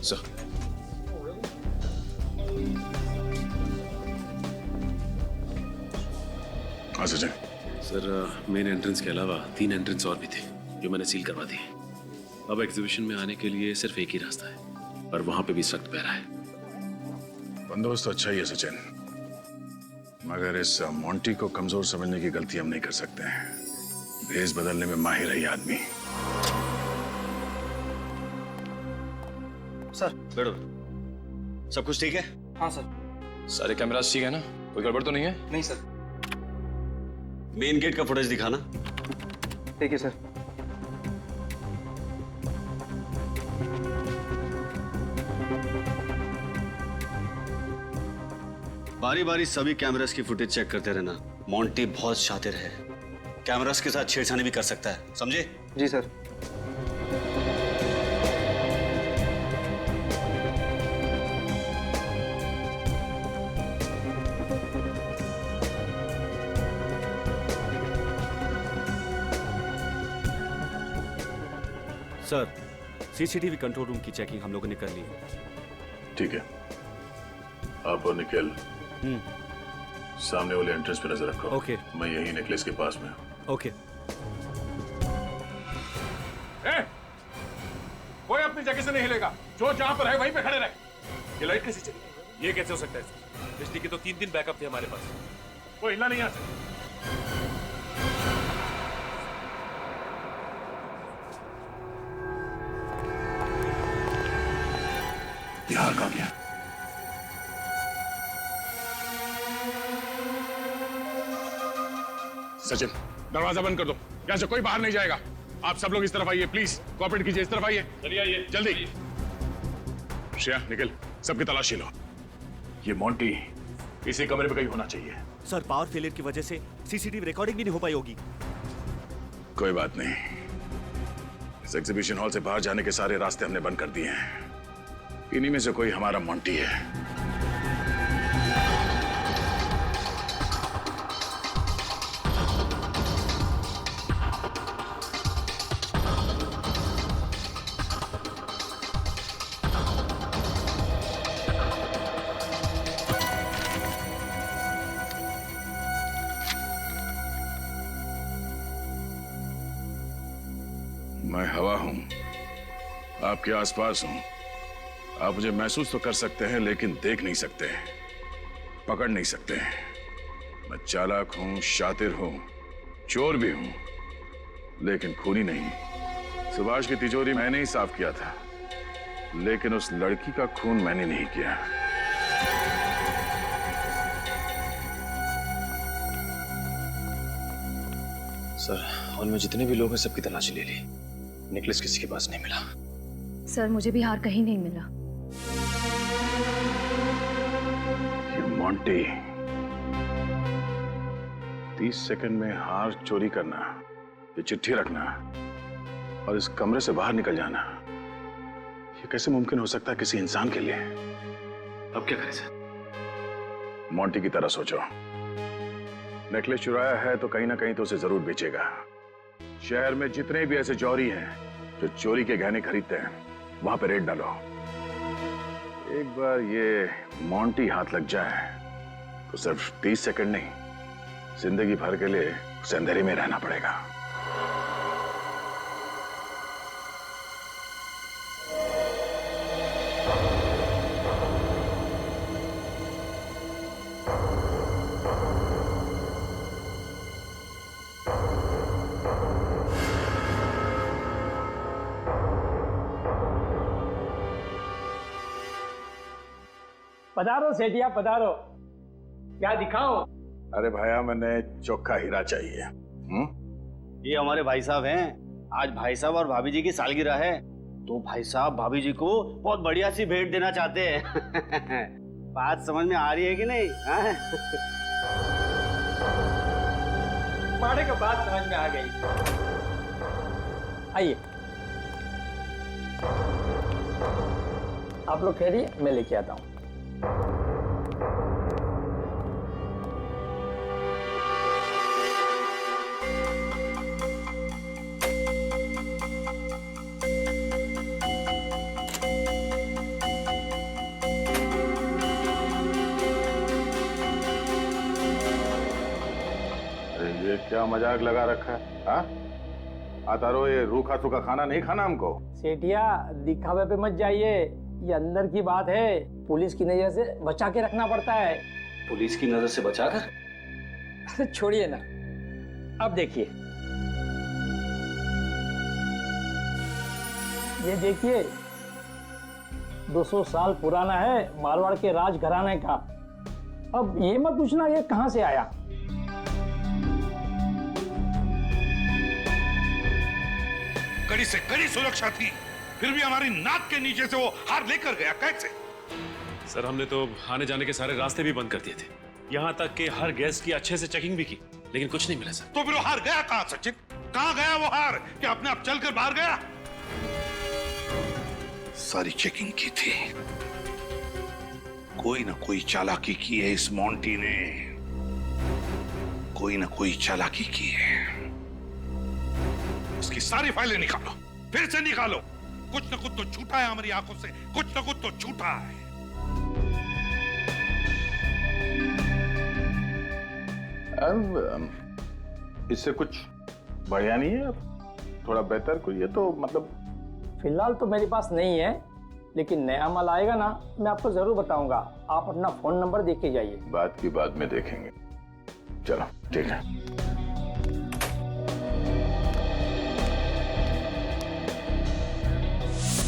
Sir हाँ Sachin. Sir main entrance के अलावा 3 एंट्रेंस और भी थे जो मैंने सील करवा दिए। अब एग्जीबिशन में आने के लिए सिर्फ एक ही रास्ता है और वहां पे भी सख्त पहरा है। बंदोबस्त तो अच्छा ही है सचिन, मगर इस मोंटी को कमजोर समझने की गलती हम नहीं कर सकते हैं। भेष बदलने में माहिर है ये आदमी। सर बैठो। सब कुछ ठीक है? हाँ सर। सारे कैमरास ठीक है ना? कोई गड़बड़ तो नहीं है? नहीं सर। मेन गेट का फुटेज दिखाना। ठीक है सर। बारी बारी सभी कैमरास की फुटेज चेक करते रहना। मोंटी बहुत शातिर है, कैमरास के साथ छेड़छाड़ी भी कर सकता है, समझे? जी sir. Sir, CCTV control room की चेकिंग हम लोगों ने कर ली है। ठीक है, आप और निखिल सामने वाले एंट्रेंस पे नजर रखो। ओके। मैं यही नेकलेस के पास में। ओके। कोई अपनी जगह से नहीं हिलेगा, जो जहां पर है वहीं पे खड़े रहे। ये लाइट कैसे चली? ये कैसे हो सकता है सर? बिजली के तो 3 दिन बैकअप थे हमारे पास। कोई हिलना नहीं आ सकता। यहाँ कहाँ गया? सचिन, दरवाजा बंद कर दो, यहाँ से कोई बाहर नहीं जाएगा। आप सब लोग इस तरफ आइए, प्लीज कोऑपरेट कीजिए। इस तरफ आइए, चलिए आइए जल्दी। श्रेया, निखिल, सबकी तलाशी लो। ये मोंटी इसी कमरे में कहीं होना चाहिए। सर, पावर फेलियर की वजह से सीसीटीवी रिकॉर्डिंग भी नहीं हो पाई होगी। कोई बात नहीं, इस एग्जीबिशन हॉल से बाहर जाने के सारे रास्ते हमने बंद कर दिए हैं। इन्हीं में से कोई हमारा मोंटी है। मैं हवा हूं, आपके आसपास हूं। आप मुझे महसूस तो कर सकते हैं लेकिन देख नहीं सकते, पकड़ नहीं सकते। मैं चालाक हूं, शातिर हूं, चोर भी हूं, लेकिन खूनी नहीं। सुभाष की तिजोरी मैंने ही साफ किया था, लेकिन उस लड़की का खून मैंने नहीं किया। सर, हॉल में जितने भी लोग हैं सबकी तलाशी ले ली, नेकलेस किसी के पास नहीं मिला। सर, मुझे भी हार कहीं नहीं मिला। ये मोंटी 30 सेकंड में हार चोरी करना, ये चिट्ठी रखना और इस कमरे से बाहर निकल जाना, ये कैसे मुमकिन हो सकता है किसी इंसान के लिए? अब क्या करें सर? मोंटी की तरह सोचो। नेकलेस चुराया है तो कहीं ना कहीं तो उसे जरूर बेचेगा। शहर में जितने भी ऐसे चोरी हैं जो चोरी के गहने खरीदते हैं, वहां पे रेड डालो। एक बार ये मोंटी हाथ लग जाए तो सिर्फ 30 सेकंड नहीं, जिंदगी भर के लिए उसे अंधेरे में रहना पड़ेगा। पधारो सेठिया, पधारो। क्या दिखाओ? अरे भाया, मैंने चोखा हीरा चाहिए। ये हमारे भाई साहब हैं। आज भाई साहब और भाभी जी की सालगिरह है, तो भाई साहब भाभी जी को बहुत बढ़िया सी भेंट देना चाहते हैं। बात समझ में आ रही है कि नहीं? माड़े का बात समझ में आ गई। आइए, आप लोग ठहरिए, मैं लेके आता हूँ। मजाक लगा रखा है? हाँ आतारो, ये रूखा सूखा खाना नहीं खाना हमको। सेठिया दिखावे पे मत जाइए, ये अंदर की बात है, पुलिस की नजर से बचा के रखना पड़ता है। पुलिस की नजर से बचाकर? छोड़िए ना, अब देखिए, ये देखिए 200 साल पुराना है, मारवाड़ के राज घराने का। अब ये मत पूछना ये कहां से आया। कड़ी से कड़ी सुरक्षा थी, फिर भी हमारी नाक के नीचे से वो हार लेकर गया कैसे? सर हमने तो आने जाने के सारे रास्ते भी बंद कर दिए थे, यहाँ तक कि हर गेस्ट की अच्छे से चेकिंग भी की, लेकिन कुछ नहीं मिला सर। तो फिर वो हार गया कहां सचिन? कहां गया वो हार? क्या अपने आप चलकर बाहर गया? सारी चेकिंग की थी, कोई ना कोई चालाकी की है इस मोंटी ने, कोई ना कोई चालाकी की है। इसकी सारी फाइलें निकालो, फिर से निकालो। कुछ ना कुछ तो छूटा है हमारी आंखों से, कुछ ना कुछ तो छूटा है। इससे कुछ बढ़िया नहीं है? थोड़ा बेहतर कोई है तो मतलब। फिलहाल तो मेरे पास नहीं है, लेकिन नया माल आएगा ना, मैं आपको जरूर बताऊंगा। आप अपना फोन नंबर देख के जाइए। बात की बाद में देखेंगे। चलो ठीक है।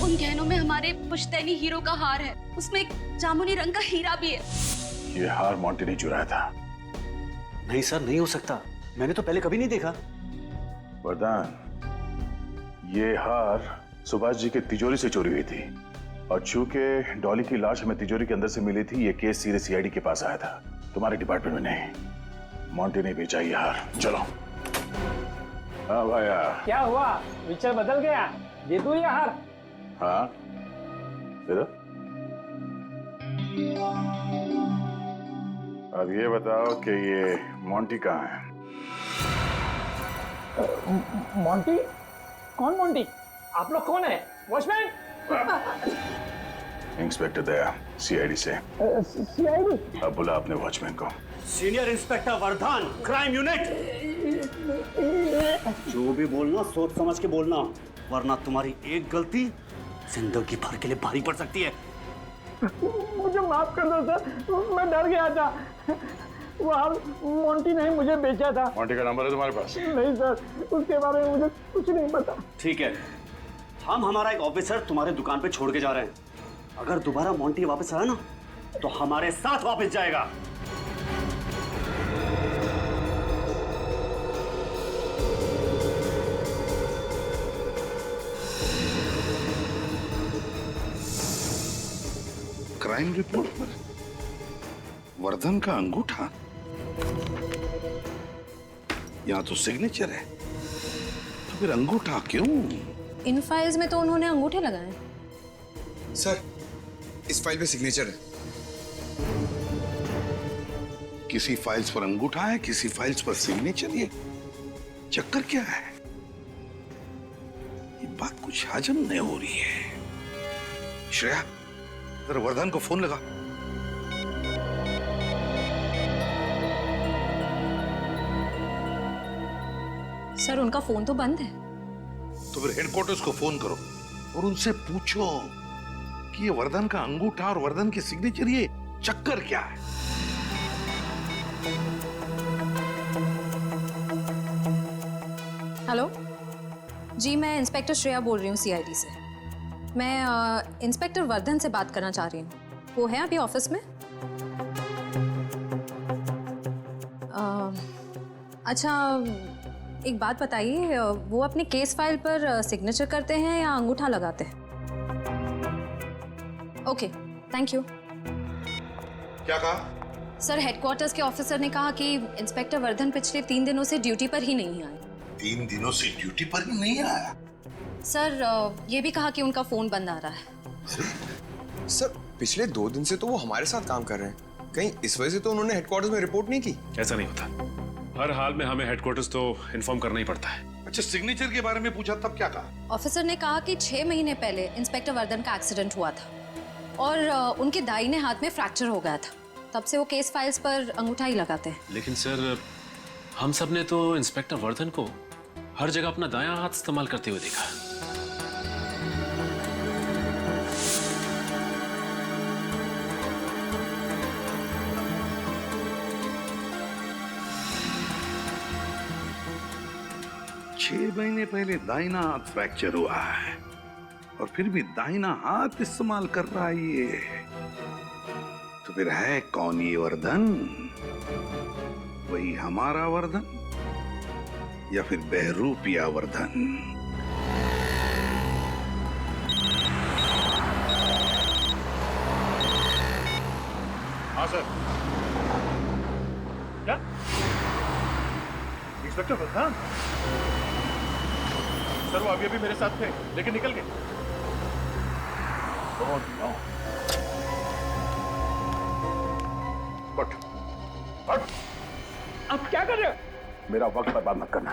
उन गहनों में हमारे पुश्तैनी हीरो का हार है, उसमें एक जामुनी रंग का हीरा भी है। ये हार मोंटी ने चुराया था। नहीं सर, नहीं हो सकता, मैंने तो पहले कभी नहीं देखा। वरदान, ये हार सुभाष जी के तिजोरी से चोरी हुई थी, और चूंकि डॉली की लाश हमें तिजोरी के अंदर से मिली थी, ये केस सीधे सीआईडी के पास आया था, तुम्हारे डिपार्टमेंट में नहीं। मोंटी ने बेचा ये हार। चलो। हाँ भाया, क्या हुआ, विचार बदल गया? दे दूं ये हार? हाँ दे दो। अब ये बताओ कि ये मोंटी कहाँ है? मोंटी? कौन मोंटी? आप लोग कौन है? वॉचमैन? इंस्पेक्टर दया, सीआईडी से। सीआईडी? अब बुला अपने वॉचमैन को। Senior inspector Vardhan, crime unit. जो भी बोलना सोच समझ के बोलना, वरना तुम्हारी एक गलती जिंदगी भर के लिए भारी पड़ सकती है। मुझे माफ कर दो सर, मैं डर गया था। वो हार मोंटी ने मुझे बेचा था। मोंटी का नंबर है तुम्हारे पास? नहीं सर, उसके बारे में मुझे कुछ नहीं पता। ठीक है, हम हमारा एक ऑफिसर तुम्हारे दुकान पे छोड़ के जा रहे हैं। अगर दोबारा मोंटी वापस आया ना, तो हमारे साथ वापस जाएगा। क्राइम रिपोर्ट पर वर्धन का अंगूठा, यहाँ तो सिग्नेचर है, तो फिर अंगूठा क्यों? इन फाइल्स में तो उन्होंने अंगूठे लगाए। सर, इस फाइल पे सिग्नेचर है। किसी फाइल्स पर अंगूठा है, किसी फाइल्स पर सिग्नेचर। ये चक्कर क्या है? ये बात कुछ हजम नहीं हो रही है। श्रेया, जरा वर्धन को फोन लगा। सर उनका फोन तो बंद है। तो फिर हेडक्वार्टर्स को फोन करो और उनसे पूछो कि ये वर्धन का अंगूठा और वर्धन की सिग्नेचर, ये चक्कर क्या है? हेलो जी, मैं इंस्पेक्टर श्रेया बोल रही हूँ सीआईडी से। मैं इंस्पेक्टर वर्धन से बात करना चाह रही हूँ। वो है अभी ऑफिस में? अच्छा, एक बात बताइए, वो अपने केस फाइल पर सिग्नेचर करते हैं या अंगूठा लगाते हैं? Okay, thank you. क्या कहा? सर, हेडक्वार्टर्स के ऑफिसर ने कहा कि इंस्पेक्टर वर्धन पिछले 3 दिनों से ड्यूटी पर ही नहीं आए। 3 दिनों से ड्यूटी पर ही नहीं आया? सर, ये भी कहा कि उनका फोन बंद आ रहा है। सर, पिछले 2 दिन से तो वो हमारे साथ काम कर रहे हैं, कहीं इस वजह से तो उन्होंने हेडक्वार्टर्स में रिपोर्ट नहीं की? ऐसा नहीं होता, हर हाल में हमें हेडक्वार्टर्स तो इन्फॉर्म करना ही पड़ता है। अच्छा, सिग्नेचर के बारे में पूछा तब क्या कहा? ऑफिसर ने कहा कि 6 महीने पहले इंस्पेक्टर वर्धन का एक्सीडेंट हुआ था और उनके दाहिने हाथ में फ्रैक्चर हो गया था। तब से वो केस फाइल्स पर अंगूठा ही लगाते हैं। लेकिन सर, हम सब ने तो इंस्पेक्टर वर्धन को हर जगह अपना दायां हाथ इस्तेमाल करते हुए देखा। छह महीने पहले दाहिना हाथ फ्रैक्चर हुआ है और फिर भी दाहिना हाथ इस्तेमाल कर रहा है ये। तो फिर है कौन ये वर्धन? वही हमारा वर्धन या फिर बहरूपिया वर्धन? हाँ सर। क्या इंस्पेक्टर वर्धन? सर वो अभी अभी मेरे साथ थे लेकिन निकल गए। Oh, no. बट आप क्या कर रहे हो? मेरा वक्त बर्बाद मत करना।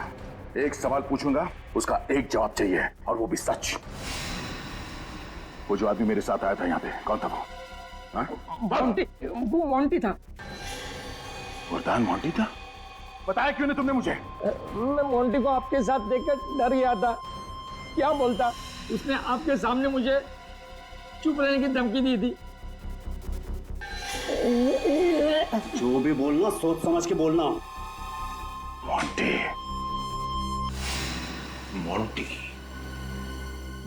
एक सवाल पूछूंगा, उसका एक जवाब चाहिए और वो भी सच। वो जो आदमी मेरे साथ आया था यहाँ पे, कौन था वो? हाँ? वो मोंटी था। वर्धन मोंटी था? बताया क्यों नहीं तुमने मुझे? मैं मोंटी को आपके साथ देखकर डर गया था। क्या बोलता? उसने आपके सामने मुझे चुप रहने की धमकी दी थी। जो भी बोलना सोच समझ के बोलना। मोंटी, मोंटी,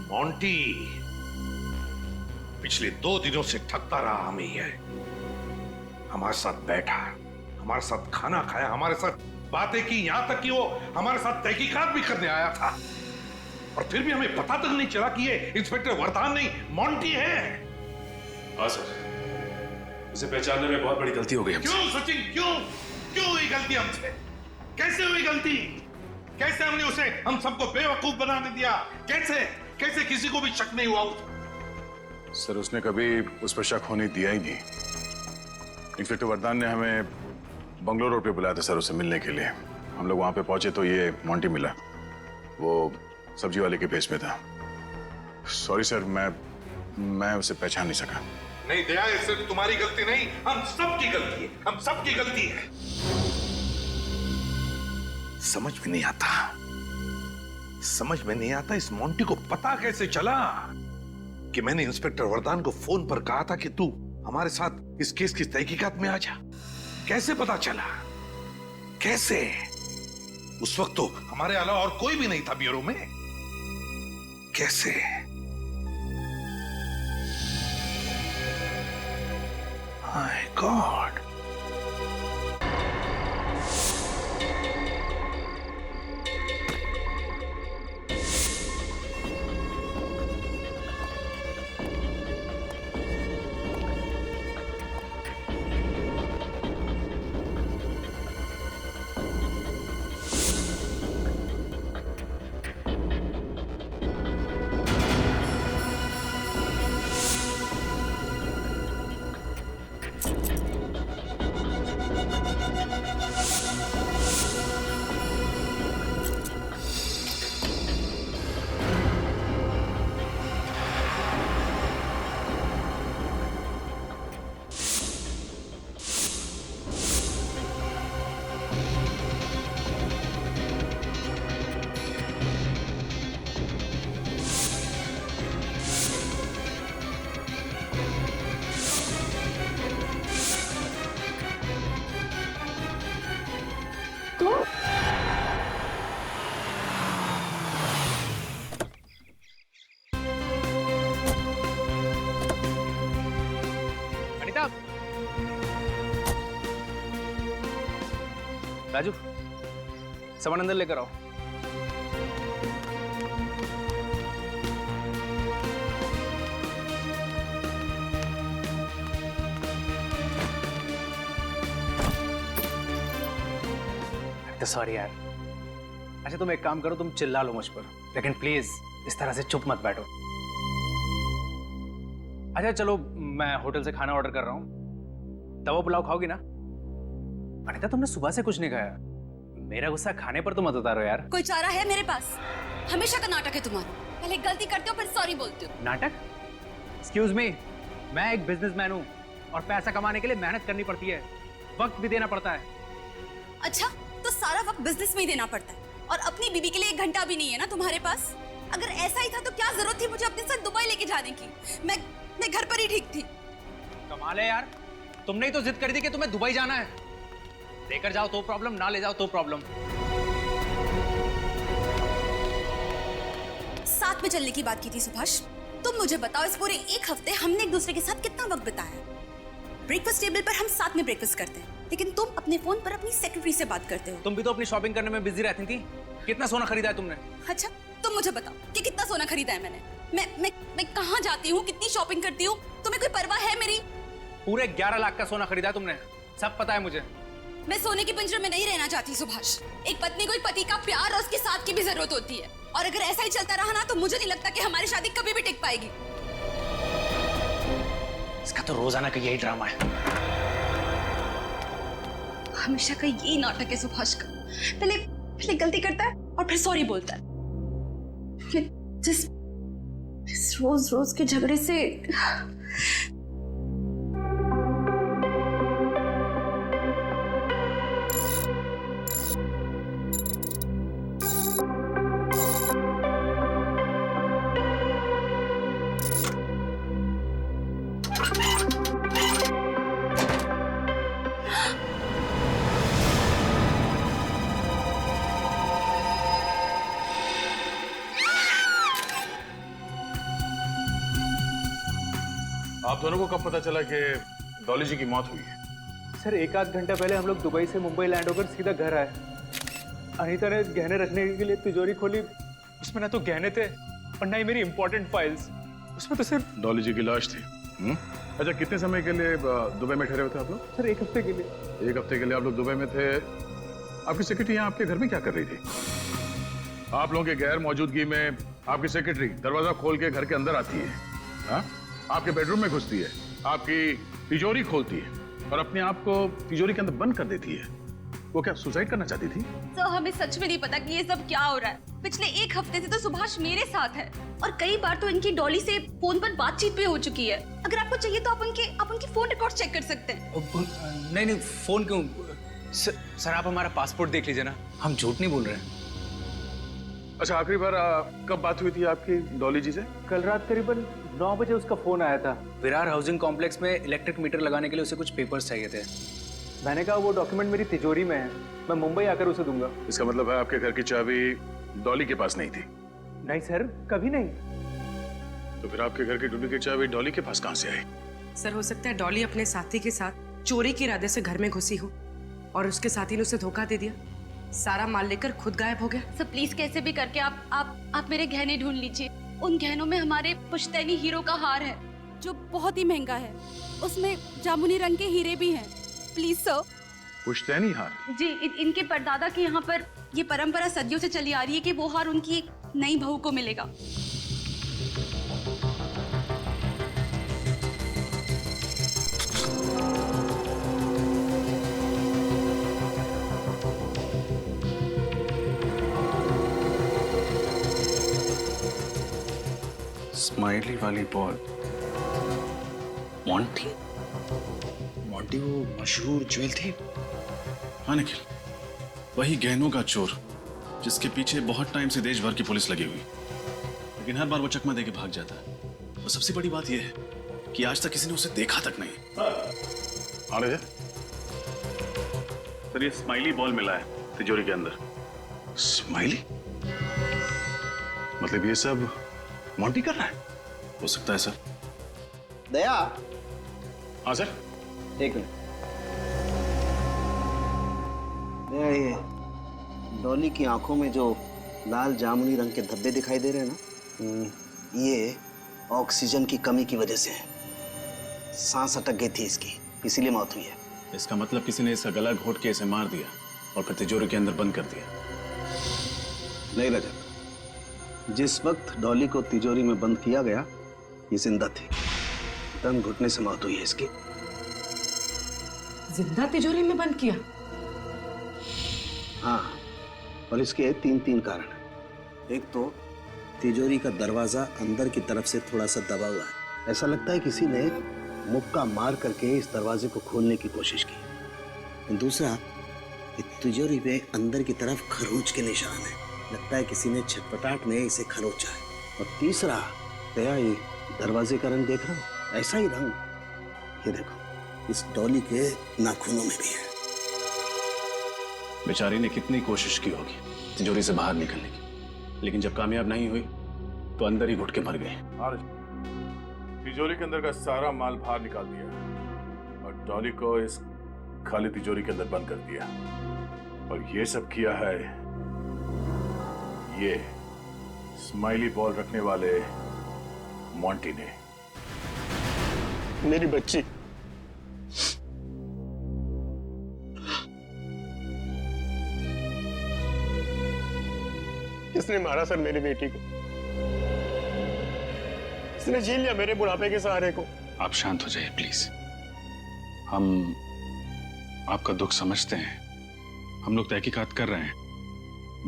मोंटी पिछले 2 दिनों से ठगता रहा हमें ये। हमारे साथ बैठा, हमारे साथ खाना खाया, हमारे साथ बातें की, यहां तक कि वो हमारे साथ तहकीकात भी करने आया था। और फिर भी हमें पता तक नहीं चला कि ये इंस्पेक्टर वर्धन नहीं मोंटी है। हाँ सर, उसे पहचानने में बहुत बड़ी गलती हो गई हमसे। क्यों सचिन, क्यों हुई गलती हमसे? कैसे हुई गलती? कैसे हमने उसे, हम सबको बेवकूफ बना दिया? कैसे किसी को भी शक नहीं हुआ? सर उसने कभी उस पर शक होने दिया ही नहीं। इंस्पेक्टर वर्धन ने हमें बंगलोर रोड पे बुलाया था सर उसे मिलने के लिए। हम लोग वहां पे पहुंचे तो ये मोंटी मिला। वो सब्जी वाले के भेष में था। सॉरी सर, मैं उसे पहचान नहीं सका। नहीं दया, ये सिर्फ तुम्हारी गलती नहीं, हम सबकी गलती है। हम सबकी गलती है। समझ में नहीं आता इस मोंटी को पता कैसे चला कि मैंने इंस्पेक्टर वर्धन को फोन पर कहा था कि तू हमारे साथ इस केस की तहकीकात में आ जा। कैसे पता चला? कैसे? उस वक्त तो हमारे अलावा और कोई भी नहीं था ब्यूरो में। कैसे? My God. राजू, सामान अंदर लेकर आओ। तो सॉरी यार। अच्छा तुम एक काम करो, तुम चिल्ला लो मुझ पर, लेकिन प्लीज इस तरह से चुप मत बैठो। अच्छा चलो, मैं होटल से खाना ऑर्डर कर रहा हूँ। तवा पुलाव खाओगी ना? अनिता तुमने सुबह से कुछ नहीं खाया। मेरा गुस्सा खाने पर तो मत उतारो यार। कोई चारा है मेरे पास? हमेशा का नाटक है तुम्हारा। पहले गलती करते हो फिर सॉरी बोलते हो। नाटक? एक्सक्यूज मी, मैं एक बिजनेसमैन हूँ और पैसा कमाने के लिए मेहनत करनी पड़ती है, वक्त भी देना पड़ता है। अच्छा तो सारा वक्त बिजनेस में ही देना पड़ता है और अपनी बीबी के लिए 1 घंटा भी नहीं है ना तुम्हारे पास। अगर ऐसा ही था तो क्या जरूरत थी मुझे अपने साथ दुबई लेके जाने की? मैं घर पर ही ठीक थी। कमाल है यार, तुमने ही तो जिद कर दी कि तुम्हें दुबई जाना है। लेकर जाओ तो प्रॉब्लम, ना ले जाओ तो प्रॉब्लम। साथ में चलने की बात की थी सुभाष। तुम मुझे बताओ, इस पूरे 1 हफ्ते हमने एक दूसरे के साथ कितना वक्त बिताया? ब्रेकफास्ट टेबल पर हम साथ में ब्रेकफास्ट करते हैं, लेकिन तुम अपने फोन पर अपनी सेक्रेटरी से बात करते हो। तुम भी तो अपनी शॉपिंग करने में बिजी रहती थी। कितना सोना खरीदा है तुमने? अच्छा, तुम मुझे बताओ कि कितना सोना खरीदा है मैंने? मैं कहाँ जाती हूँ, कितनी शॉपिंग करती हूँ, तुम्हें कोई परवाह है मेरी? पूरे 11 लाख का सोना खरीदा है तुमने, सब पता है मुझे। मैं सोने के पिंजरे में नहीं रहना चाहती सुभाष। एक पत्नी को एक पति का प्यार और उसके साथ की भी जरूरत होती है, और अगर ऐसा ही चलता रहा ना तो मुझे नहीं लगता कि हमारी शादी कभी भी टिक पाएगी। इसका तो रोजाना का यही ड्रामा है। हमेशा का यही नाटक है सुभाष का। पहले गलती करता है और फिर सॉरी बोलता है। जिस रोज के झगड़े से आप दोनों को कब पता चला कि डॉली जी की मौत हुई है? सर 1 आध घंटा पहले हम लोग दुबई से मुंबई लैंड होकर सीधा घर आए। अनीता ने गहने रखने के लिए तिजोरी खोली, उसमें ना तो गहने थे और ना ही मेरी इंपॉर्टेंट फाइल्स। उसमें तो सिर्फ डॉली जी की लाश थी। अच्छा, कितने समय के लिए दुबई में ठहरे हुए थे आप लोग? सर 1 हफ्ते के लिए। 1 हफ्ते के लिए आप लोग दुबई में थे। आपकी सेक्रेटरी यहाँ आपके घर में क्या कर रही थी? आप लोगों के गैर मौजूदगी में आपकी सेक्रेटरी दरवाजा खोल के घर के अंदर आती है, हाँ? आपके बेडरूम में घुसती है, आपकी तिजोरी खोलती है और अपने आप को तिजोरी के अंदर बंद कर देती है। वो क्या सुसाइड करना चाहती थी? तो हमें सच में नहीं पता कि ये सब क्या हो रहा है। पिछले 1 हफ्ते से तो सुभाष मेरे साथ है और कई बार तो इनकी डॉली से फोन पर बातचीत भी हो चुकी है। अगर आपको चाहिए तो आप उनकी फोन रिकॉर्ड चेक कर सकते हैं। नहीं, फोन क्यों? सर आप हमारा पासपोर्ट देख लीजिए ना, हम झूठ नहीं बोल रहे हैं। अच्छा, आखिरी बार कब बात हुई थी आपकी डॉली जी से? कल रात करीबन 9 बजे उसका फोन आया था। विरार हाउसिंग कॉम्प्लेक्स में इलेक्ट्रिक मीटर लगाने के लिए उसे कुछ पेपर्स चाहिए थे। मैंने कहा वो डॉक्यूमेंट मेरी तिजोरी में है, मैं मुंबई आकर उसे दूंगा। इसका मतलब है आपके घर की चाबी डॉली के पास नहीं थी? नहीं सर, कभी नहीं। तो फिर आपके घर की डुप्लीकेट चाबी डॉली के पास कहां से आई? सर हो सकता है डॉली अपने साथी के साथ चोरी के इरादे से घर में घुसी हो और उसके साथी ने उसे धोखा दे दिया, सारा माल लेकर खुद गायब हो गया। सर प्लीज कैसे भी करके आप मेरे गहने ढूंढ लीजिए। उन गहनों में हमारे पुश्तैनी हीरो का हार है जो बहुत ही महंगा है, उसमें जामुनी रंग के हीरे भी हैं। Please sir. पुश्तैनी हार? जी, इनके परदादा के यहाँ पर ये परंपरा सदियों से चली आ रही है कि वो हार उनकी एक नई बहू को मिलेगा। स्माइली वाली बॉल। मॉन्टी वो मशहूर ज्वेल थी। हाँ निखिल, वही गहनों का चोर जिसके पीछे बहुत टाइम से देश भर की पुलिस लगी हुई, लेकिन हर बार वो चकमा देके भाग जाता है। और सबसे बड़ी बात यह है कि आज तक किसी ने उसे देखा तक नहीं। अरे सर, ये स्माइली बॉल मिला है तिजोरी के अंदर। स्माइली? मतलब ये सब मॉन्टी कर रहा है? हो सकता है सर। दया। हाँ सर। एक मिनट। दया, ये डॉली की आंखों में जो लाल जामुनी रंग के धब्बे दिखाई दे रहे हैं ना, ये ऑक्सीजन की कमी की वजह से है। सांस अटक गई थी इसकी, इसीलिए मौत हुई है। इसका मतलब किसी ने इसका गला घोट के इसे मार दिया और फिर तिजोरी के अंदर बंद कर दिया। नहीं रजत, जिस वक्त डॉली को तिजोरी में बंद किया गया ये जिंदा थी। दम घुटने से मौत हुई है इसकी। जिंदा तिजोरी में बंद किया? हाँ, और इसके 3 कारण हैं। एक तो तिजोरी का दरवाजा अंदर की तरफ से थोड़ा सा दबा हुआ है। ऐसा लगता है किसी ने मुक्का मार करके इस दरवाजे को खोलने की कोशिश की। दूसरा, कि तिजोरी पे अंदर की तरफ खरोंच के निशान है। लगता है किसी ने छटपटाट में इसे खरोचा है। और तीसरा, दया, ये दरवाजे का रंग देख रहा हो, ऐसा ही रंग ये देखो इस डॉली के नाखूनों में भी है। बेचारी ने कितनी कोशिश की होगी तिजोरी से बाहर निकलने की, लेकिन जब कामयाब नहीं हुई तो अंदर ही घुट के मर गई। तिजोरी के अंदर का सारा माल बाहर निकाल दिया और डॉली को इस खाली तिजोरी के अंदर बंद कर दिया। और ये सब किया है ये स्माइली बॉल रखने वाले मोंटी ने। मेरी बच्ची, किसने मारा सर मेरी बेटी को? किसने छीन लिया मेरे बुढ़ापे के सहारे को? आप शांत हो जाइए प्लीज। हम आपका दुख समझते हैं। हम लोग तहकीकात कर रहे हैं।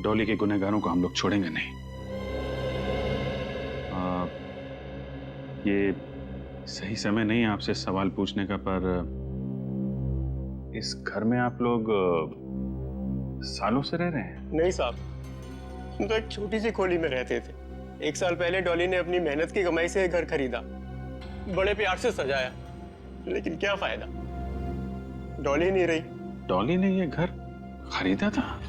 डॉली के गुनहगारों को हम लोग छोड़ेंगे नहीं। ये सही समय नहीं है आपसे सवाल पूछने का, पर इस घर में आप लोग सालों से रह रहे हैं? नहीं साहब, हम तो एक छोटी सी खोली में रहते थे। 1 साल पहले डॉली ने अपनी मेहनत की कमाई से घर खरीदा, बड़े प्यार से सजाया, लेकिन क्या फायदा, डॉली नहीं रही। डॉली ने ये घर खरीदा था?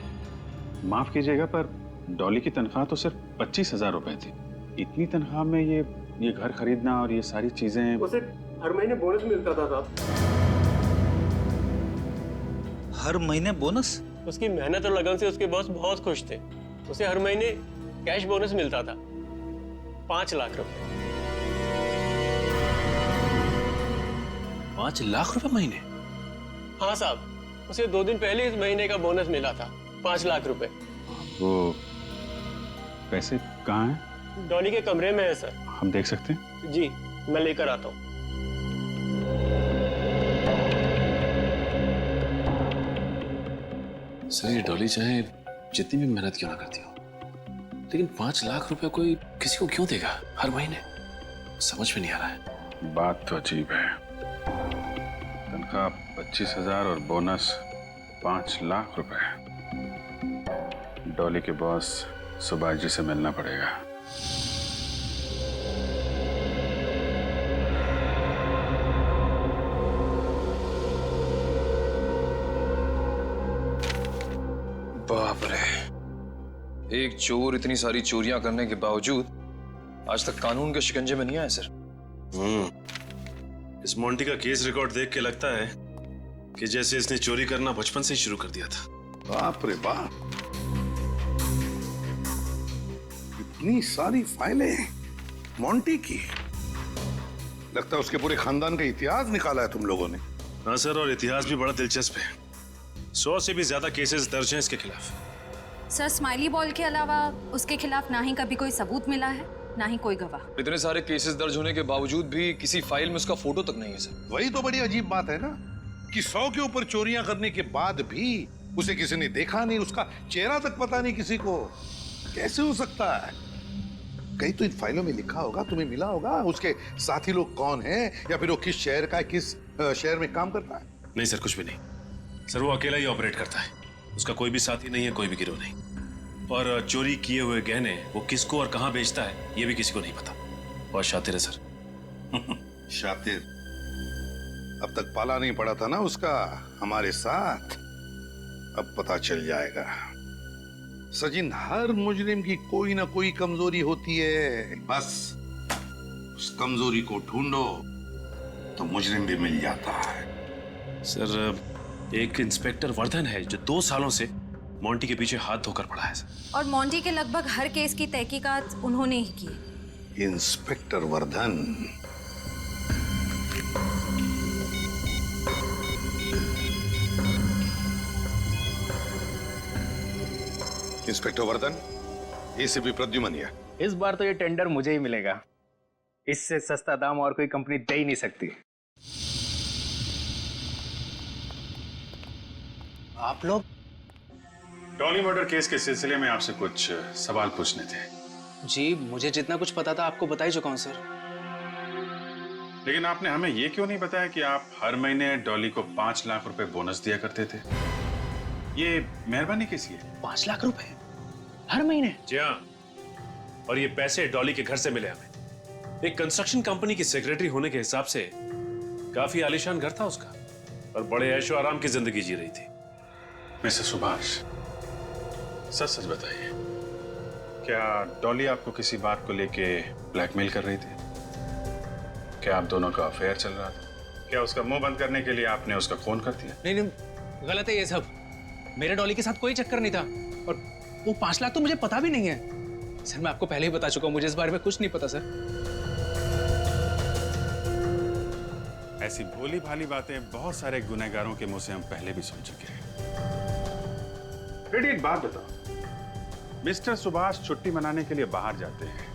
माफ कीजिएगा, पर डॉली की तनख्वाह तो सिर्फ 25,000 रुपए थी। इतनी तनख्वाह में ये घर खरीदना और ये सारी चीजें। उसे हर महीने बोनस मिलता था साहब। हर महीने बोनस? उसकी मेहनत और लगन से उसके बॉस बहुत खुश थे। उसे हर महीने कैश बोनस मिलता था, 5 लाख रुपए। 5 लाख रुपए महीने? हाँ साहब, उसे 2 दिन पहले इस महीने का बोनस मिला था, 5 लाख रुपए। वो पैसे कहाँ हैं? डॉली के कमरे में है सर। हम देख सकते हैं? जी, मैं लेकर आता हूँ। सर, ये डॉली चाहे जितनी भी मेहनत क्यों ना करती हो, लेकिन 5 लाख रुपए कोई किसी को क्यों देगा हर महीने? समझ में नहीं आ रहा है। बात तो अजीब है। तनख्वाह 25,000 और बोनस 5 लाख रुपए। डॉली के बॉस सुभाष जी से मिलना पड़ेगा। बाप रे, एक चोर इतनी सारी चोरियां करने के बावजूद आज तक कानून के शिकंजे में नहीं आया सर। इस मोंटी का केस रिकॉर्ड देख के लगता है कि जैसे इसने चोरी करना बचपन से ही शुरू कर दिया था। बाप रे बाप, इतनी सारी फाइलें मोंटी की। लगता है उसके पूरे खानदान का इतिहास निकाला है तुम लोगों ने। हाँ सर, और इतिहास भी बड़ा दिलचस्प है। 100 से भी ज्यादा केसेस दर्ज हैं इसके खिलाफ। सर, स्माइली बॉल के अलावा उसके खिलाफ ना ही कभी कोई सबूत मिला है, ना ही कोई गवाह। इतने सारे केसेस दर्ज होने के बावजूद भी किसी फाइल में उसका फोटो तक नहीं है सर। वही तो बड़ी अजीब बात है ना, कि 100 के ऊपर चोरियां करने के बाद भी उसे किसी ने देखा नहीं, उसका चेहरा तक पता नहीं किसी को। कैसे हो सकता है? कहीं तो इन फाइलों में लिखा होगा, तुम्हें मिला होगा उसके साथी लोग कौन हैं, या फिर वो किस शहर का है, किस शहर में काम करता है। नहीं सर, कुछ भी नहीं सर, वो अकेला ही ऑपरेट करता है। उसका कोई भी साथी नहीं है, कोई भी गिरोह नहीं। और चोरी किए हुए गहने वो किसको और कहां बेचता है ये भी किसी को नहीं पता। बहुत शातिर है सर। शातिर? अब तक पाला नहीं पड़ा था ना उसका हमारे साथ, अब पता चल जाएगा। सचिन, हर मुजरिम की कोई ना कोई कमजोरी होती है, बस उस कमजोरी को ढूंढो तो मुजरिम भी मिल जाता है। सर, एक इंस्पेक्टर वर्धन है जो 2 सालों से मोंटी के पीछे हाथ धोकर पड़ा है सर। और मोंटी के लगभग हर केस की तहकीकात उन्होंने ही की। Inspector Vardhan? Inspector Vardhan, ACP Pradyuman. इस बार तो ये टेंडर मुझे ही मिलेगा। इससे सस्ता दाम और कोई कंपनी दे ही नहीं सकती। आप लोग? डॉली मर्डर केस के सिलसिले में आपसे कुछ सवाल पूछने थे। जी, मुझे जितना कुछ पता था आपको बता ही चुका हूं सर। लेकिन आपने हमें ये क्यों नहीं बताया कि आप हर महीने डॉली को 5 लाख रुपए बोनस दिया करते थे? ये मेहरबानी किसी है? 5 लाख रुपए हर महीने? जी हाँ, और ये पैसे डॉली के घर से मिले हमें। एक कंस्ट्रक्शन कंपनी की सेक्रेटरी होने के हिसाब से काफी आलीशान घर था उसका, और बड़े ऐशो आराम की जिंदगी जी रही थी। मिस्टर सुभाष, सच सच बताइए, क्या डॉली आपको किसी बात को लेके ब्लैकमेल कर रही थी? क्या आप दोनों का अफेयर चल रहा था? क्या उसका मुंह बंद करने के लिए आपने उसका खून कर दिया? नहीं नहीं, गलत है ये सब। मेरे डॉली के साथ कोई चक्कर नहीं था, और वो 5 लाख तो मुझे पता भी नहीं है। सर मैं आपको पहले ही बता चुका हूँ, मुझे इस बारे में कुछ नहीं पता सर। ऐसी भोली भाली बातें बहुत सारे गुनहगारों के मुंह से हम पहले भी सुन चुके हैं। रेडी, एक बात बताओ, मिस्टर सुभाष छुट्टी मनाने के लिए बाहर जाते हैं,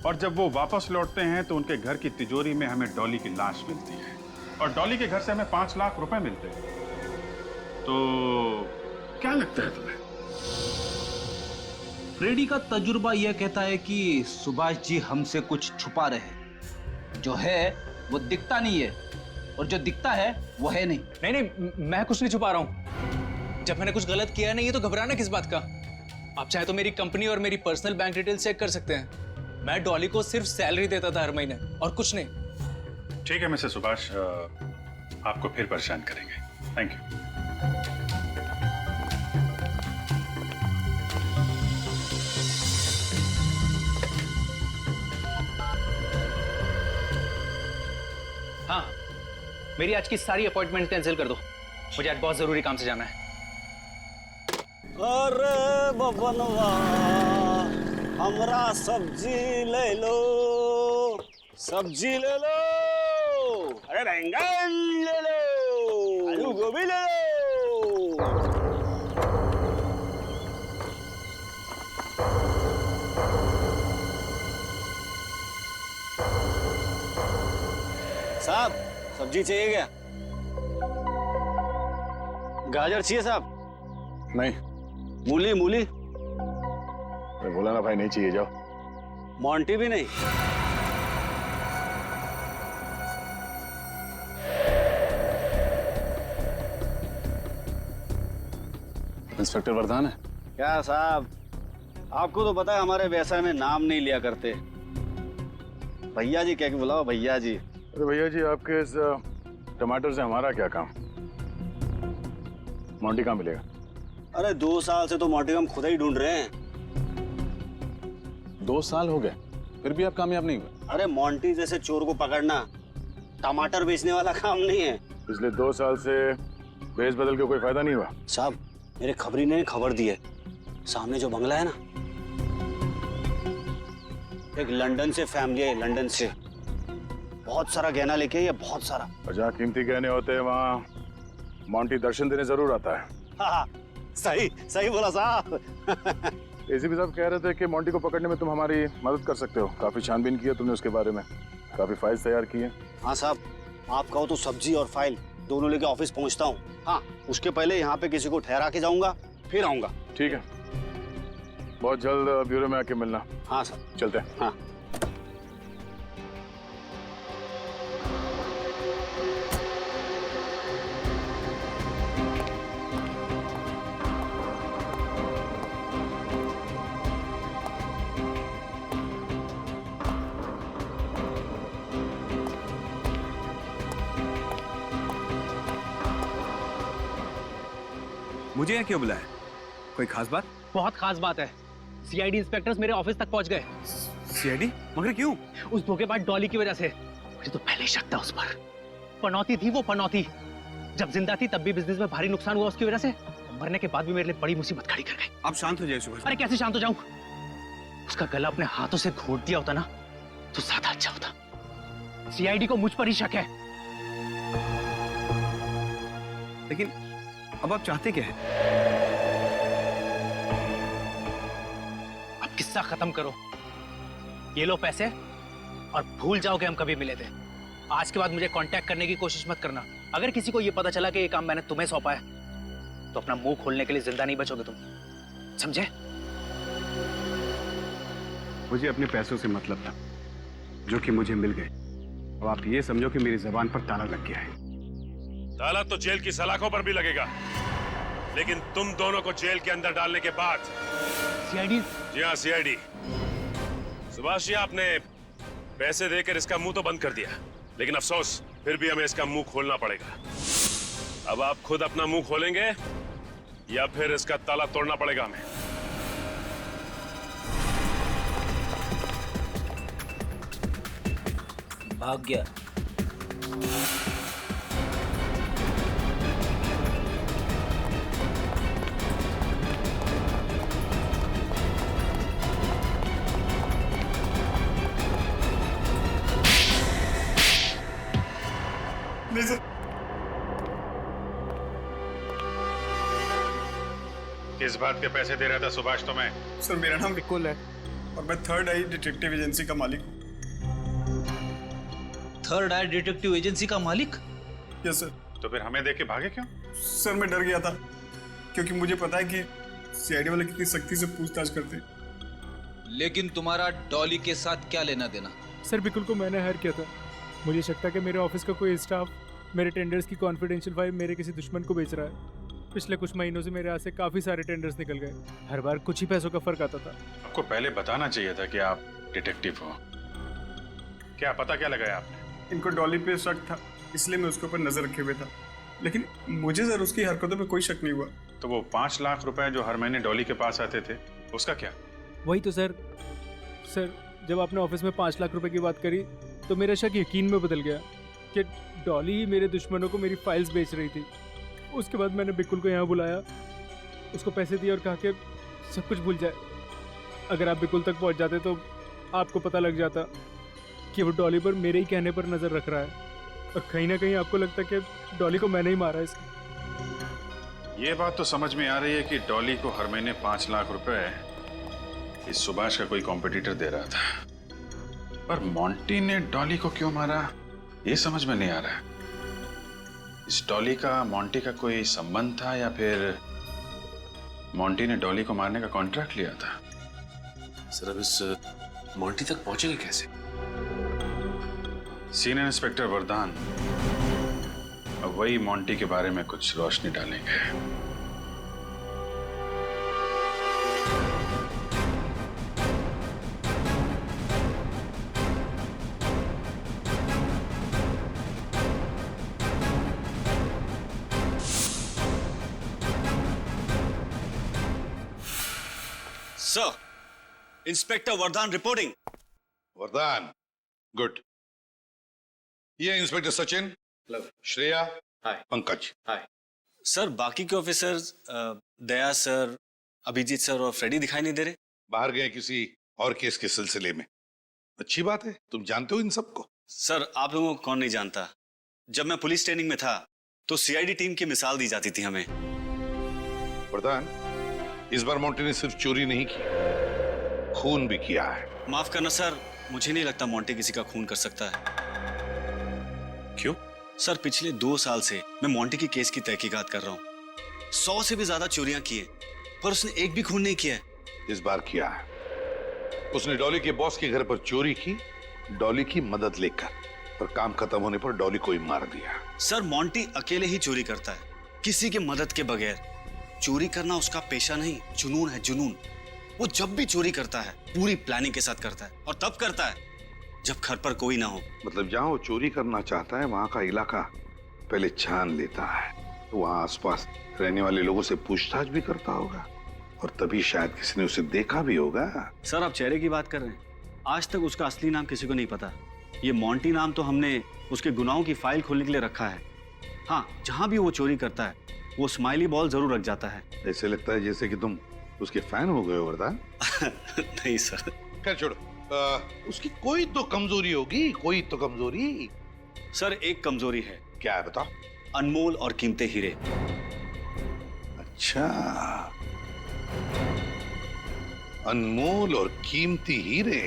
और जब वो वापस लौटते हैं तो उनके घर की तिजोरी में हमें डॉली की लाश मिलती है, और डॉली के घर से हमें 5 लाख रुपए मिलते हैं। तो क्या लगता है तुम्हें? फ्रेडी का तजुर्बा यह कहता है कि सुभाष जी हमसे कुछ छुपा रहे हैं। जो है वो दिखता नहीं है, और जो दिखता है वो है नहीं। नहीं नहीं, मैं कुछ नहीं छुपा रहा हूँ। जब मैंने कुछ गलत किया नहीं है तो घबराना किस बात का? आप चाहे तो मेरी कंपनी और मेरी पर्सनल बैंक डिटेल चेक कर सकते हैं। मैं डॉली को सिर्फ सैलरी देता था हर महीने, और कुछ नहीं। ठीक है मिस्टर सुभाष, आपको फिर परेशान करेंगे। Thank you. हाँ, मेरी आज की सारी अपॉइंटमेंट कैंसिल कर दो, मुझे आज बहुत जरूरी काम से जाना है। अरे बबनवा, हमरा सब्जी ले लो, सब्जी ले लो। अरे बैंगन ले लो, आलू गोभी ले लो। साहब, सब्जी चाहिए क्या? गाजर चाहिए साहब? नहीं। मूली? मूली मैं बोला ना भाई, नहीं चाहिए, जाओ। मोंटी भी नहीं? इंस्पेक्टर वर्धन है क्या साहब? आपको तो पता है हमारे व्यवसाय में नाम नहीं लिया करते। भैया जी कह के बुलाओ, भैया जी। अरे भैया जी, आपके इस टमाटर से हमारा क्या काम? मोंटी कहाँ मिलेगा? अरे 2 साल से तो मोंटी हम खुद ही ढूंढ रहे हैं। 2 साल हो गए, फिर भी आप कामयाब नहीं हुए? अरे मोंटी जैसे चोर को पकड़ना टमाटर बेचने वाला काम नहीं है। पिछले 2 साल से बेच बदल के कोई फायदा नहीं हुआ? साहब, मेरे खबरी ने खबर दी है, सामने जो बंगला है ना, एक लंदन से फैमिली है, लंदन से बहुत सारा गहना लेके आई है, बहुत सारा। और जहाँ कीमती गहने होते हैं वहाँ मोंटी दर्शन देने जरूर आता है। हाँ, सही सही बोला साहब। एसीपी साहब कह रहे थे कि मोंटी को पकड़ने में तुम हमारी मदद कर सकते हो। काफी छानबीन की है तुमने उसके बारे में, काफी फाइल्स तैयार की है। हाँ साहब, आप कहो तो सब्जी और फाइल दोनों लेके ऑफिस पहुंचता हूँ। हाँ, उसके पहले यहाँ पे किसी को ठहरा के जाऊंगा, फिर आऊंगा। ठीक है, बहुत जल्द ब्यूरो में आके मिलना। हाँ सर, चलते हैं। हाँ। मुझे यहाँ क्यों बुलाया? कोई खास बात? बहुत खास बात है। सीआईडी इंस्पेक्टर्स मेरे ऑफिस तक पहुंच गए। सीआईडी? मगर क्यों? उस धोखेबाज डॉली की वजह से। मुझे तो पहले ही शक था उस पर। पनौती थी वो, पनौती। जब जिंदा थी तब भी बिजनेस में भारी नुकसान हुआ उसकी वजह से, मरने के बाद भी मेरे लिए बड़ी मुसीबत खड़ी कर गई। आप शांत हो जाइए सुभाष। अरे कैसे शांत हो जाऊं? उसका गला अपने हाथों से घोट दिया होता ना तो ज्यादा अच्छा होता। सीआईडी को मुझ पर ही शक है। लेकिन अब आप चाहते क्या है? अब किस्सा खत्म करो, ये लो पैसे और भूल जाओ कि हम कभी मिले थे। आज के बाद मुझे कांटेक्ट करने की कोशिश मत करना। अगर किसी को ये पता चला कि ये काम मैंने तुम्हें सौंपा है तो अपना मुंह खोलने के लिए जिंदा नहीं बचोगे तुम, समझे? मुझे अपने पैसों से मतलब था जो कि मुझे मिल गए। अब आप ये समझो कि मेरी जबान पर ताला लग गया है। ताला तो जेल की सलाखों पर भी लगेगा। लेकिन तुम दोनों को जेल के अंदर डालने के बाद सीआईडी? जी हाँ, सीआईडी। सुभाष जी, आपने पैसे देकर इसका मुंह तो बंद कर दिया, लेकिन अफसोस फिर भी हमें इसका मुंह खोलना पड़ेगा। अब आप खुद अपना मुंह खोलेंगे या फिर इसका ताला तोड़ना पड़ेगा हमें? भाग गया। नहीं सर। किस बात के पैसे दे रहा था सुभाष तुम्हें? सर मेरा नाम विकुल है और मैं थर्ड आई डिटेक्टिव एजेंसी का मालिक हूँ। थर्ड आई डिटेक्टिव एजेंसी का मालिक? Yes sir. तो फिर हमें देख के भागे क्यों? सर मैं डर गया था क्योंकि मुझे पता है कि सीआईडी वाले कितनी सख्ती से पूछताछ करते हैं। लेकिन तुम्हारा डॉली के साथ क्या लेना देना? सर बिल्कुल को मैंने हायर किया था। मुझे शक था कि मेरे ऑफिस का कोई स्टाफ मेरे टेंडर्स की कॉन्फिडेंशियल फाइल मेरे किसी दुश्मन को बेच रहा है। पिछले कुछ महीनों से मेरे हाथ से काफी सारे टेंडर्स निकल गए। हर बार कुछ ही पैसों का फर्क आता था। आपको पहले बताना चाहिए था कि आप डिटेक्टिव हो। क्या पता क्या लगाया आपने? इनको डॉली पे शक था, इसलिए मैं उसके ऊपर नजर रखे हुए था, लेकिन मुझे सर उसकी हरकतों पे कोई शक नहीं हुआ। तो वो 5 लाख रुपए जो हर महीने डॉली के पास आते थे, उसका क्या? वही तो सर जब आपने ऑफिस में 5 लाख रुपए की बात करी तो मेरा शक यकीन में बदल गया कि डॉली ही मेरे दुश्मनों को मेरी फाइल्स बेच रही थी। उसके बाद मैंने बिकुल को यहाँ बुलाया, उसको पैसे दिए और कहा कि सब कुछ भूल जाए। अगर आप बिकुल तक पहुँच जाते तो आपको पता लग जाता कि वो डॉली पर मेरे ही कहने पर नज़र रख रहा है और कहीं ना कहीं आपको लगता कि डॉली को मैंने ही मारा है। इसकी ये बात तो समझ में आ रही है कि डॉली को हर महीने 5 लाख रुपए इस सुभाष का कोई कॉम्पिटिटर दे रहा था, पर मोंटी ने डॉली को क्यों मारा ये समझ में नहीं आ रहा है। इस डॉली का मोंटी का कोई संबंध था या फिर मोंटी ने डॉली को मारने का कॉन्ट्रैक्ट लिया था? सर अब इस मोंटी तक पहुंचेंगे कैसे? सीनियर इंस्पेक्टर वरदान अब वही मोंटी के बारे में कुछ रोशनी डालेंगे। सर, इंस्पेक्टर वरदान रिपोर्टिंग। वरदान, गुड। ये इंस्पेक्टर सचिन, श्रेया, पंकज। सर बाकी के ऑफिसर्स दया सर, अभिजीत सर और फ्रेडी दिखाई नहीं दे रहे। बाहर गए किसी और केस के सिलसिले में। अच्छी बात है, तुम जानते हो इन सबको? सर आप लोगों को कौन नहीं जानता। जब मैं पुलिस ट्रेनिंग में था तो सीआईडी टीम की मिसाल दी जाती थी हमें। वरदान, इस बार मोंटी ने सिर्फ चोरी नहीं की, खून भी किया है। माफ करना सर, मुझे नहीं लगता मोंटी किसी का खून कर सकता है। क्यों? सर पिछले 2 साल से मैं मोंटी की केस की तहकीकात कर रहा हूँ। 100 से भी ज्यादा चोरियां की है, पर उसने एक भी खून नहीं किया है। इस बार किया है। उसने डॉली के बॉस के घर पर चोरी की, डॉली की मदद लेकर, और काम खत्म होने पर डॉली को ही मार दिया। सर मोंटी अकेले ही चोरी करता है, किसी के मदद के बगैर। चोरी करना उसका पेशा नहीं, जुनून है, जुनून। वो जब भी चोरी करता है पूरी प्लानिंग के साथ करता है, और तब करता है जब घर पर कोई ना हो। मतलब जहां वो चोरी करना चाहता है वहां का इलाका पहले छान लेता है, तो वहां आसपास रहने वाले लोगों से पूछताछ भी करता होगा, और तभी शायद किसी ने उसे देखा भी होगा। सर आप चेहरे की बात कर रहे हैं, आज तक उसका असली नाम किसी को नहीं पता। ये मोंटी नाम तो हमने उसके गुनाहों की फाइल खोलने के लिए रखा है। हाँ, जहां भी वो चोरी करता है वो स्माइली बॉल जरूर रख जाता है। ऐसे लगता है जैसे कि तुम उसके फैन हो गए हो वरदान। नहीं सर। खैर छोड़ो, उसकी कोई तो कमजोरी होगी, कोई तो कमजोरी। सर एक कमजोरी है। क्या है बताओ? अनमोल और कीमती हीरे। अच्छा, अनमोल और कीमती हीरे।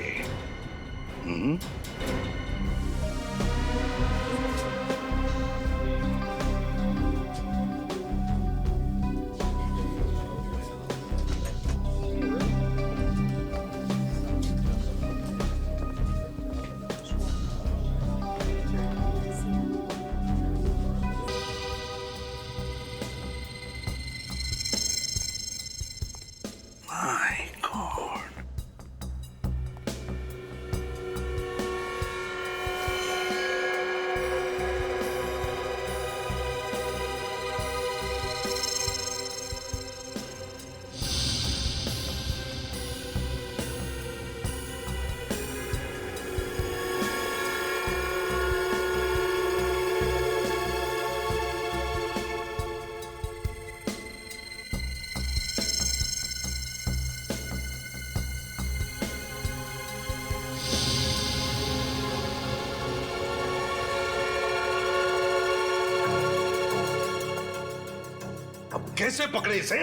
कैसे पकड़े इसे?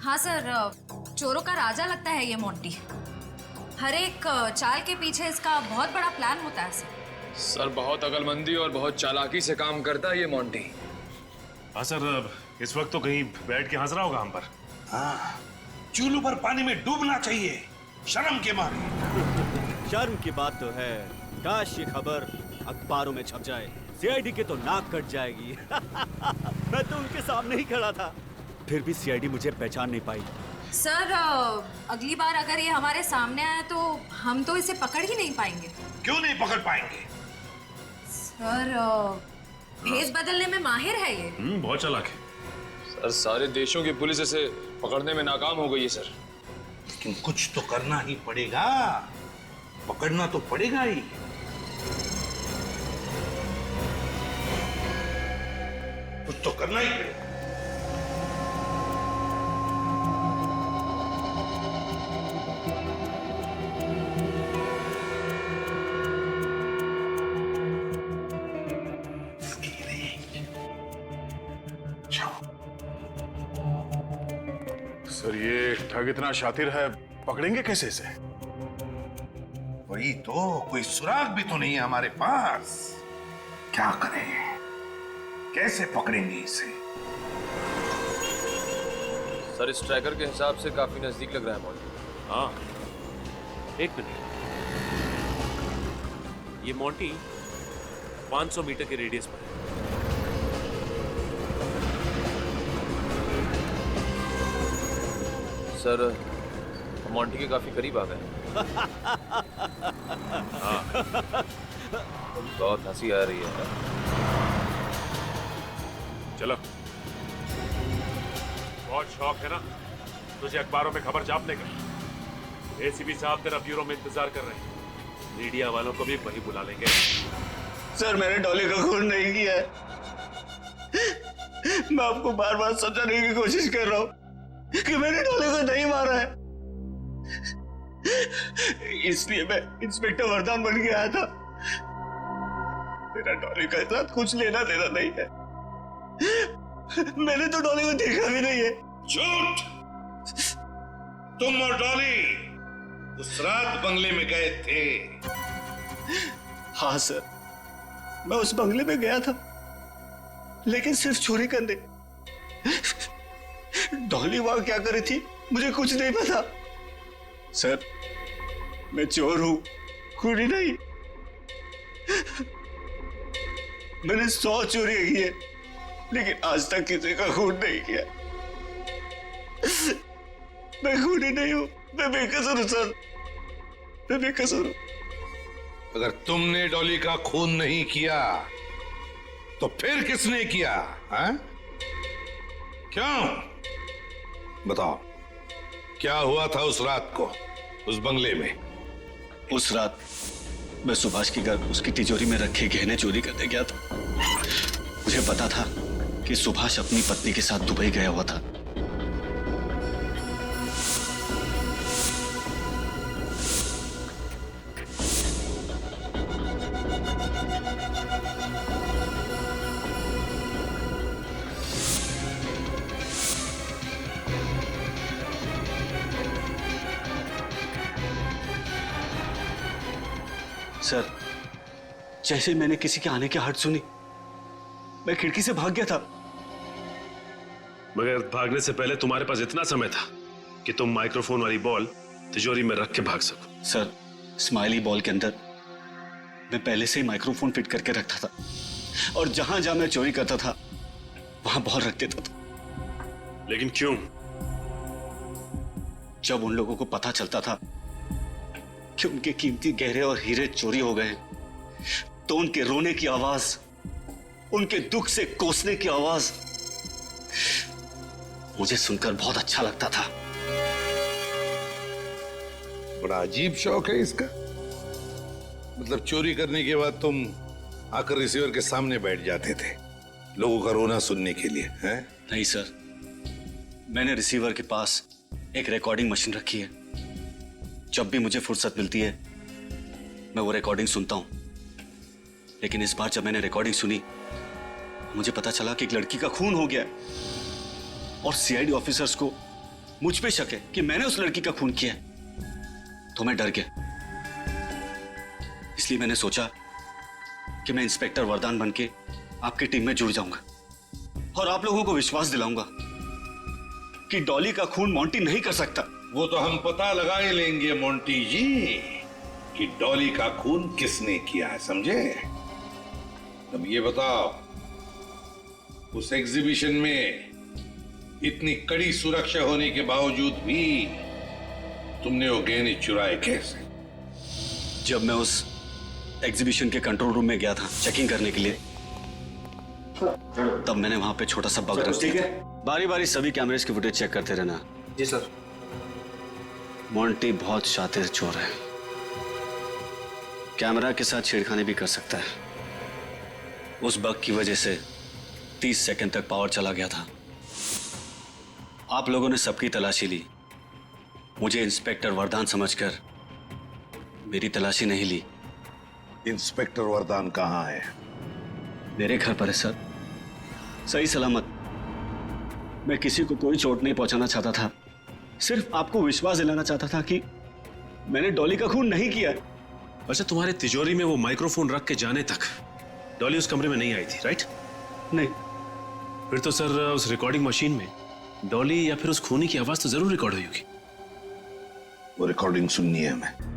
हाँ सर, चोरों का राजा लगता है ये मोंटी। हर एक चाल के पीछे इसका बहुत बड़ा प्लान होता है सर, बहुत अकलमंदी और बहुत चालाकी से काम करता है ये मोंटी। हाँ सर, इस वक्त तो कहीं बैठ के हंस रहा होगा हम पर। हाँ, चूलू पर पानी में डूबना चाहिए शर्म के मारे। शर्म की बात तो है, काश ये खबर अखबारों में छप जाए, सीआईडी के तो नाक कट जाएगी। मैं तो उनके सामने ही खड़ा था, फिर भी सीआईडी मुझे पहचान नहीं पाई। सर, अगली बार अगर ये हमारे सामने आया तो हम तो इसे पकड़ ही नहीं पाएंगे। क्यों नहीं पकड़ पाएंगे? सर, भेस बदलने में माहिर है ये। बहुत चालाक है सर। सारे देशों की पुलिस इसे पकड़ने में नाकाम हो गई है सर। लेकिन कुछ तो करना ही पड़ेगा, पकड़ना तो पड़ेगा ही। कुछ तो करना ही पड़ेगा। सर, ये ठग इतना शातिर है, पकड़ेंगे कैसे इसे? वही तो, कोई सुराग भी तो नहीं है हमारे पास। क्या करें, कैसे पकड़ेंगे इसे? सर, इस ट्रैकर के हिसाब से काफी नजदीक लग रहा है मोंटी। हाँ, एक मिनट। ये मोंटी 500 मीटर के रेडियस पर है। सर, हम मोंटी के काफी करीब आ गए। बहुत हंसी आ रही है। चलो, बहुत शौक है ना तुझे अखबारों में खबर छापने का। एसीपी साहब तेरा ब्यूरो में इंतजार कर रहे हैं, मीडिया वालों को भी वही बुला लेंगे। सर, मैंने डॉली का खून नहीं किया है। मैं आपको बार बार समझाने की कोशिश कर रहा हूँ कि मैंने डॉली को नहीं मारा है। इसलिए मैं इंस्पेक्टर वरदान बन के आया था। मेरा डॉली के साथ कुछ लेना देना नहीं है। मैंने तो डॉली को देखा भी नहीं है। झूठ! तुम और डॉली उस रात बंगले में गए थे। हाँ सर, मैं उस बंगले में गया था, लेकिन सिर्फ चोरी करने। डॉली वहां क्या कर रही थी मुझे कुछ नहीं पता। सर, मैं चोर हूं, खूनी नहीं। मैंने 100 चोरियां की है, लेकिन आज तक किसी का खून नहीं किया। मैं खूनी नहीं हूं, मैं बेकसूर हूं सर, मैं बेकसूर हूं। अगर तुमने डॉली का खून नहीं किया तो फिर किसने किया? हाँ? क्यों? बताओ, क्या हुआ था उस रात को उस बंगले में? उस रात मैं सुभाष के घर उसकी तिजोरी में रखे गहने चोरी करने गया था। मुझे पता था कि सुभाष अपनी पत्नी के साथ दुबई गया हुआ था। सर, जैसे मैंने किसी के आने की आहट सुनी, मैं खिड़की से भाग गया था। मगर भागने से पहले तुम्हारे पास इतना समय था कि तुम माइक्रोफोन वाली बॉल तिजोरी में रख के भाग सको। सर, स्माइली बॉल के अंदर मैं पहले से ही माइक्रोफोन फिट करके रखता था, और जहां जहां मैं चोरी करता था वहां बॉल रख देता था। लेकिन क्यों? जब उन लोगों को पता चलता था कि उनके कीमती गहरे और हीरे चोरी हो गए, तो उनके रोने की आवाज, उनके दुख से कोसने की आवाज मुझे सुनकर बहुत अच्छा लगता था। बड़ा अजीब शौक है इसका। मतलब चोरी करने के बाद तुम आकर रिसीवर के सामने बैठ जाते थे लोगों का रोना सुनने के लिए, हैं? नहीं सर, मैंने रिसीवर के पास एक रिकॉर्डिंग मशीन रखी है। जब भी मुझे फुर्सत मिलती है मैं वो रिकॉर्डिंग सुनता हूं। लेकिन इस बार जब मैंने रिकॉर्डिंग सुनी, मुझे पता चला कि एक लड़की का खून हो गया। और सीआईडी ऑफिसर्स को मुझ पे शक है कि मैंने उस लड़की का खून किया है, तो मैं डर गया। इसलिए मैंने सोचा कि मैं इंस्पेक्टर वरदान बनके आपकी टीम में जुड़ जाऊंगा और आप लोगों को विश्वास दिलाऊंगा कि डॉली का खून मोंटी नहीं कर सकता। वो तो हम पता लगा ही लेंगे मोंटी जी कि डॉली का खून किसने किया है, समझे? अब ये बताओ, उस एग्जीबिशन में इतनी कड़ी सुरक्षा होने के बावजूद भी तुमने वो गहने चुराए कैसे? जब मैं उस एग्जीबिशन के कंट्रोल रूम में गया था चेकिंग करने के लिए, तब मैंने वहां पे छोटा सा बग रख दिया। बारी बारी सभी कैमरेज की फुटेज चेक करते रहना। जी सर। मोंटी बहुत शातिर चोर है, कैमरा के साथ छेड़खानी भी कर सकता है। उस बग की वजह से 30 सेकंड तक पावर चला गया था। आप लोगों ने सबकी तलाशी ली, मुझे इंस्पेक्टर वरदान समझकर मेरी तलाशी नहीं ली। इंस्पेक्टर वरदान कहाँ है? मेरे घर पर है सर, सही सलामत। मैं किसी को कोई चोट नहीं पहुंचाना चाहता था, सिर्फ आपको विश्वास दिलाना चाहता था कि मैंने डॉली का खून नहीं किया। अच्छा, तुम्हारे तिजोरी में वो माइक्रोफोन रख के जाने तक डॉली उस कमरे में नहीं आई थी, राइट? नहीं। फिर तो सर उस रिकॉर्डिंग मशीन में डॉली या फिर उस खूनी की आवाज तो जरूर रिकॉर्ड हुई होगी। वो रिकॉर्डिंग सुननी है हमें।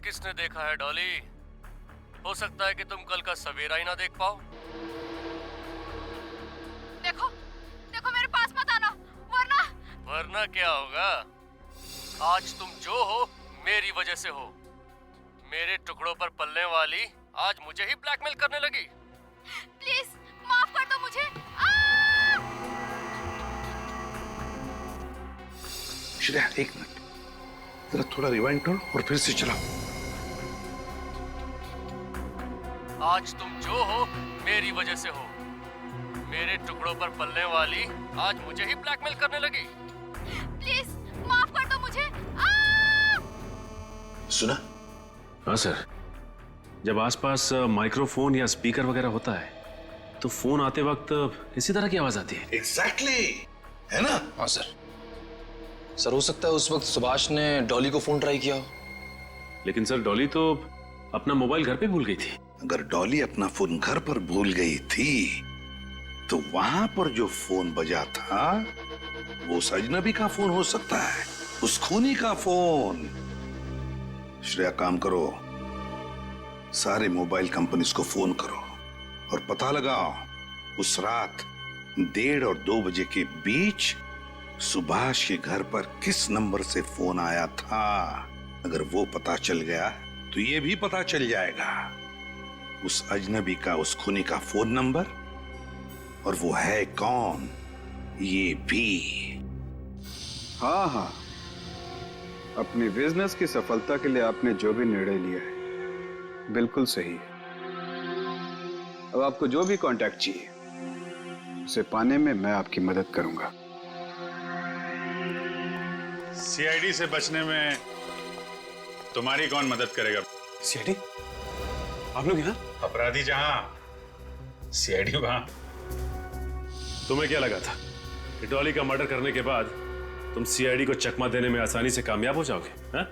किसने देखा है डॉली? हो सकता है कि तुम कल का सवेरा ही ना देख पाओ। देखो देखो मेरे पास मत आना, वरना क्या होगा? आज तुम जो हो मेरी वजह से हो। मेरे टुकड़ों पर पलने वाली आज मुझे ही ब्लैकमेल करने लगी। प्लीज माफ कर दो मुझे। श्रेया, एक मिनट, जरा थोड़ा रिवाइंड करो और फिर से चलाओ। आज तुम जो हो मेरी वजह से हो। मेरे टुकड़ों पर पलने वाली आज मुझे ही ब्लैकमेल करने लगी। प्लीज माफ कर दो मुझे। सुना? हाँ सर, जब आसपास माइक्रोफोन या स्पीकर वगैरह होता है तो फोन आते वक्त इसी तरह की आवाज आती है। एग्जैक्टली, है ना? हाँ सर। सर, हो सकता है उस वक्त सुभाष ने डॉली को फोन ट्राई किया हो। लेकिन सर, डॉली तो अपना मोबाइल घर पे भूल गई थी। अगर डॉली अपना फोन घर पर भूल गई थी तो वहां पर जो फोन बजा था वो उस अजनबी का फोन हो सकता है, उस खूनी का फोन। श्रेया, काम करो, सारे मोबाइल कंपनीज को फोन करो और पता लगाओ उस रात 1:30 और 2 बजे के बीच सुभाष के घर पर किस नंबर से फोन आया था। अगर वो पता चल गया तो ये भी पता चल जाएगा उस अजनबी का, उस खूनी का फोन नंबर, और वो है कौन ये भी। हाँ हाँ, अपनी बिजनेस की सफलता के लिए आपने जो भी निर्णय लिया है बिल्कुल सही है। अब आपको जो भी कांटेक्ट चाहिए उसे पाने में मैं आपकी मदद करूंगा। सीआईडी से बचने में तुम्हारी कौन मदद करेगा? सीआईडी? आप लोग यहाँ? अपराधी जहां, सीआईडी वहां। तुम्हें क्या लगा था कि डॉली का मर्डर करने के बाद तुम सीआईडी को चकमा देने में आसानी से कामयाब हो जाओगे? हाँ?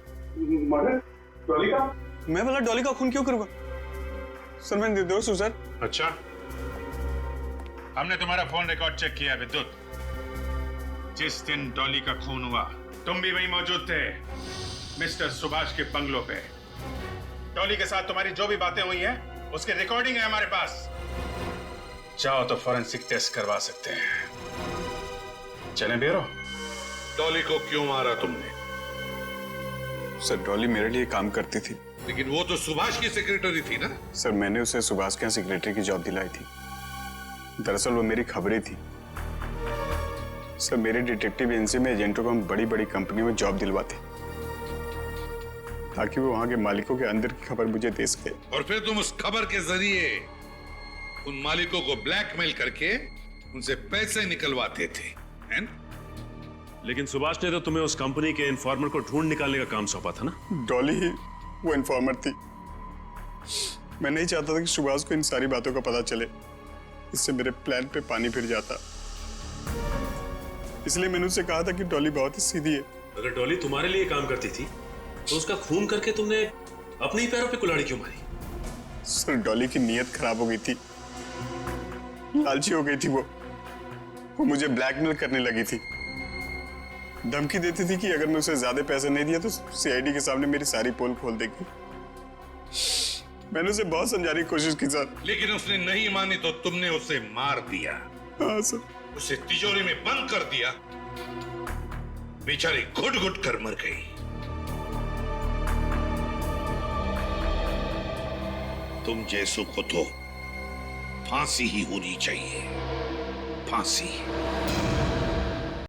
मर्डर? डॉली का? मैं भला डॉली का खून क्यों करूंगा? सर, मैं निर्दोष हूं सर। अच्छा, हमने तुम्हारा फोन रिकॉर्ड चेक किया विद्युत। जिस दिन डॉली का खून हुआ तुम भी वहीं मौजूद थे, मिस्टर सुभाष के बंगलों पे। डॉली के साथ तुम्हारी जो भी बातें हुई हैं उसकी रिकॉर्डिंग है हमारे पास। चाहो तो फॉरेंसिक टेस्ट करवा सकते हैं। चलें ब्यूरो? डॉली को क्यों मारा तुमने? सर, डॉली मेरे लिए काम करती थी। लेकिन वो तो सुभाष की सेक्रेटरी थी ना? सर, मैंने उसे सुभाष के यहाँ सेक्रेटरी की जॉब दिलाई थी। दरअसल वो मेरी खबरें थी। सर, मेरे डिटेक्टिव एजेंसी में एजेंटों को हम बड़ी बड़ी कंपनी में जॉब दिलवाते। ताकि वो वहां के मालिकों के अंदर की खबर मुझे दे सके। और फिर तुम उस खबर के जरिए उन मालिकों को ब्लैकमेल करके उनसे पैसे निकलवाते थे, हैं? लेकिन सुभाष ने तो तुम्हें उस कंपनी के इन्फॉर्मर को ढूंढ निकालने का काम सौंपा था ना? डॉली ही वो इन्फॉर्मर थी। मैं नहीं चाहता था कि सुभाष को इन सारी बातों का पता चले, इससे मेरे प्लान पे पानी फिर जाता। इसलिए मैंने उससे कहा था कि डॉली बहुत ही सीधी है। अगर डॉली तुम्हारे लिए काम करती थी तो उसका खून करके तुमने अपने ही पैरों पे कुल्हाड़ी क्यों मारी? सर, डॉली की नीयत खराब हो गई थी, लालची हो गई थी। वो मुझे ब्लैकमेल करने लगी थी, धमकी देती थी कि अगर मैं उसे ज्यादा पैसे नहीं दिया तो सीआईडी के सामने मेरी सारी पोल खोल देगी। मैंने उसे बहुत समझाने की कोशिश की सर, लेकिन उसने नहीं मानी तो तुमने उसे मार दिया। हाँ सर। उसे तिजोरी में बंद कर दिया, बेचारी घुट घुट कर मर गई। तुम जैसों को तो फांसी ही होनी चाहिए, फांसी।